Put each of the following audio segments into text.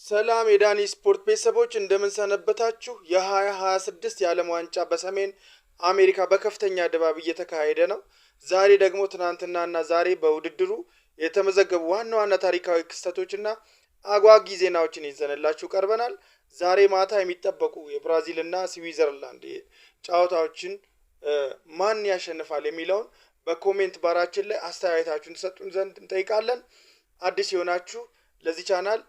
ሰላም የዳኒ ስፖርት ቤተሰቦች እንደምን ሰነበታችሁ? የ2026 የዓለም ዋንጫ በሰሜን አሜሪካ በከፍተኛ ድባብ እየተካሄደ ነው። ዛሬ ደግሞ ትናንትናና ዛሬ በውድድሩ የተመዘገቡ ዋና ዋና ታሪካዊ ክስተቶችና አጓጊ ዜናዎችን ይዘንላችሁ ቀርበናል። ዛሬ ማታ የሚጠበቁ የብራዚልና ስዊዘርላንድ ጨዋታዎችን ማን ያሸንፋል የሚለውን በኮሜንት ባራችን ላይ አስተያየታችሁን ተሰጡን ዘንድ እንጠይቃለን። አዲስ የሆናችሁ ለዚህ ቻናል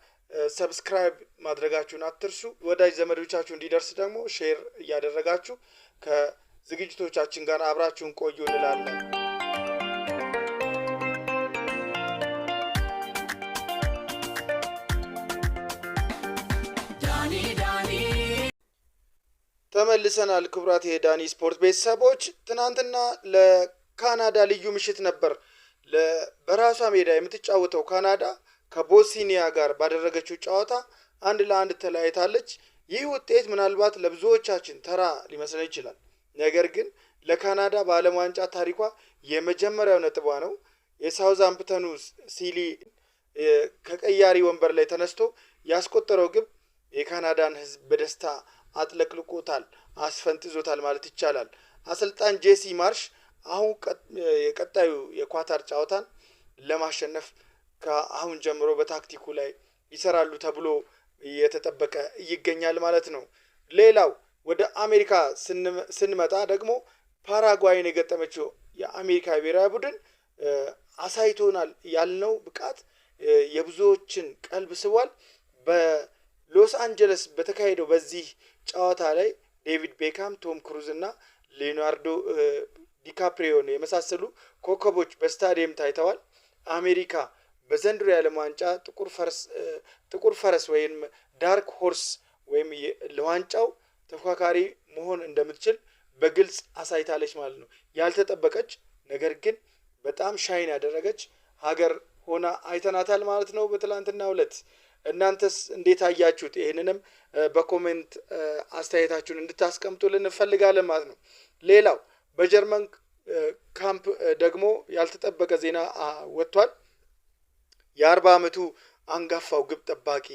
ሰብስክራይብ ማድረጋችሁን አትርሱ። ወዳጅ ዘመዶቻችሁ እንዲደርስ ደግሞ ሼር እያደረጋችሁ ከዝግጅቶቻችን ጋር አብራችሁን ቆዩ እንላለን። ተመልሰናል። ክቡራት የዳኒ ስፖርት ቤተሰቦች ትናንትና ለካናዳ ልዩ ምሽት ነበር። በራሷ ሜዳ የምትጫወተው ካናዳ ከቦስኒያ ጋር ባደረገችው ጨዋታ 1-1 ተለያይታለች። ይህ ውጤት ምናልባት ለብዙዎቻችን ተራ ሊመስለን ይችላል። ነገር ግን ለካናዳ በዓለም ዋንጫ ታሪኳ የመጀመሪያው ነጥቧ ነው። የሳውዛምፕተኑ ሲሊ ከቀያሪ ወንበር ላይ ተነስቶ ያስቆጠረው ግብ የካናዳን ሕዝብ በደስታ አጥለቅልቆታል፣ አስፈንጥዞታል ማለት ይቻላል። አሰልጣኝ ጄሲ ማርሽ አሁን የቀጣዩ የኳታር ጨዋታን ለማሸነፍ ከአሁን ጀምሮ በታክቲኩ ላይ ይሰራሉ ተብሎ እየተጠበቀ ይገኛል ማለት ነው። ሌላው ወደ አሜሪካ ስንመጣ ደግሞ ፓራጓይን የገጠመችው የአሜሪካ ብሔራዊ ቡድን አሳይቶናል ያልነው ብቃት የብዙዎችን ቀልብ ስቧል። በሎስ አንጀለስ በተካሄደው በዚህ ጨዋታ ላይ ዴቪድ ቤካም፣ ቶም ክሩዝ እና ሌናርዶ ዲካፕሪዮን የመሳሰሉ ኮከቦች በስታዲየም ታይተዋል። አሜሪካ በዘንድሮ የዓለም ዋንጫ ጥቁር ፈረስ ወይም ዳርክ ሆርስ ወይም ለዋንጫው ተፎካካሪ መሆን እንደምትችል በግልጽ አሳይታለች ማለት ነው። ያልተጠበቀች ነገር ግን በጣም ሻይን ያደረገች ሀገር ሆና አይተናታል ማለት ነው በትላንትናው ዕለት። እናንተስ እንዴት አያችሁት? ይህንንም በኮሜንት አስተያየታችሁን እንድታስቀምጡልን እንፈልጋለን ማለት ነው። ሌላው በጀርመን ካምፕ ደግሞ ያልተጠበቀ ዜና ወጥቷል። የ40 ዓመቱ አንጋፋው ግብ ጠባቂ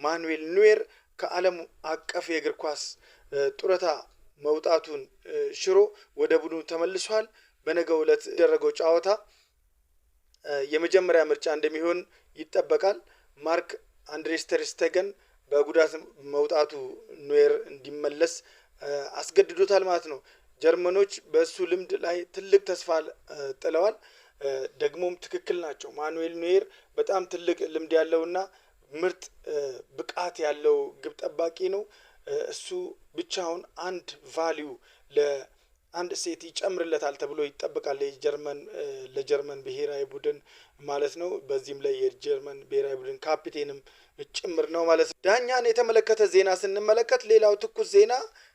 ማኑዌል ኑዌር ከዓለም አቀፍ የእግር ኳስ ጡረታ መውጣቱን ሽሮ ወደ ቡድኑ ተመልሷል። በነገው ዕለት ያደረገው ጨዋታ የመጀመሪያ ምርጫ እንደሚሆን ይጠበቃል። ማርክ አንድሬስ ተር ስቴገን በጉዳት መውጣቱ ኑዌር እንዲመለስ አስገድዶታል ማለት ነው። ጀርመኖች በእሱ ልምድ ላይ ትልቅ ተስፋ ጥለዋል። ደግሞም ትክክል ናቸው። ማኑዌል ኑዌር በጣም ትልቅ ልምድ ያለውና ምርጥ ብቃት ያለው ግብ ጠባቂ ነው። እሱ ብቻውን አንድ ቫሊዩ ለአንድ ሴት ይጨምርለታል ተብሎ ይጠበቃል። ለጀርመን ብሔራዊ ቡድን ማለት ነው። በዚህም ላይ የጀርመን ብሔራዊ ቡድን ካፒቴንም ጭምር ነው ማለት ነው። ዳኛን የተመለከተ ዜና ስንመለከት ሌላው ትኩስ ዜና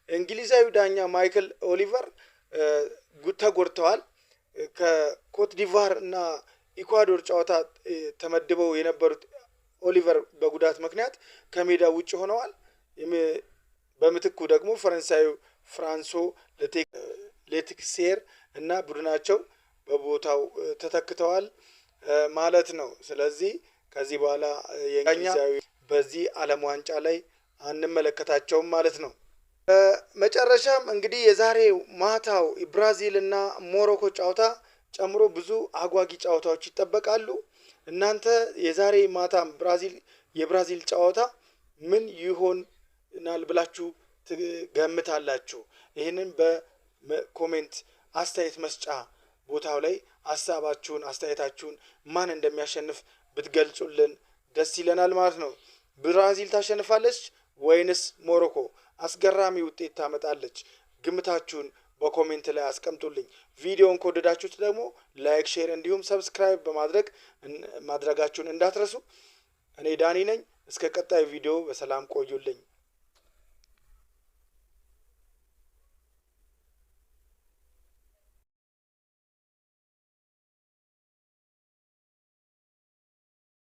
እንግሊዛዊ ዳኛ ማይክል ኦሊቨር ተጎድተዋል። ከኮት ዲቫር እና ኢኳዶር ጨዋታ ተመድበው የነበሩት ኦሊቨር በጉዳት ምክንያት ከሜዳ ውጭ ሆነዋል። በምትኩ ደግሞ ፈረንሳዩ ፍራንሶ ሌቲክሴር እና ቡድናቸው በቦታው ተተክተዋል ማለት ነው። ስለዚህ ከዚህ በኋላ የእንግሊዛዊ በዚህ ዓለም ዋንጫ ላይ አንመለከታቸውም ማለት ነው። መጨረሻም እንግዲህ የዛሬ ማታው ብራዚል እና ሞሮኮ ጨዋታ ጨምሮ ብዙ አጓጊ ጨዋታዎች ይጠበቃሉ። እናንተ የዛሬ ማታ የብራዚል ጨዋታ ምን ይሆናል ብላችሁ ትገምታላችሁ? ይህንን በኮሜንት አስተያየት መስጫ ቦታው ላይ ሀሳባችሁን አስተያየታችሁን ማን እንደሚያሸንፍ ብትገልጹልን ደስ ይለናል ማለት ነው። ብራዚል ታሸንፋለች ወይንስ ሞሮኮ አስገራሚ ውጤት ታመጣለች? ግምታችሁን በኮሜንት ላይ አስቀምጡልኝ። ቪዲዮውን ከወደዳችሁት ደግሞ ላይክ፣ ሼር እንዲሁም ሰብስክራይብ ማድረጋችሁን እንዳትረሱ። እኔ ዳኒ ነኝ። እስከ ቀጣዩ ቪዲዮ በሰላም ቆዩልኝ።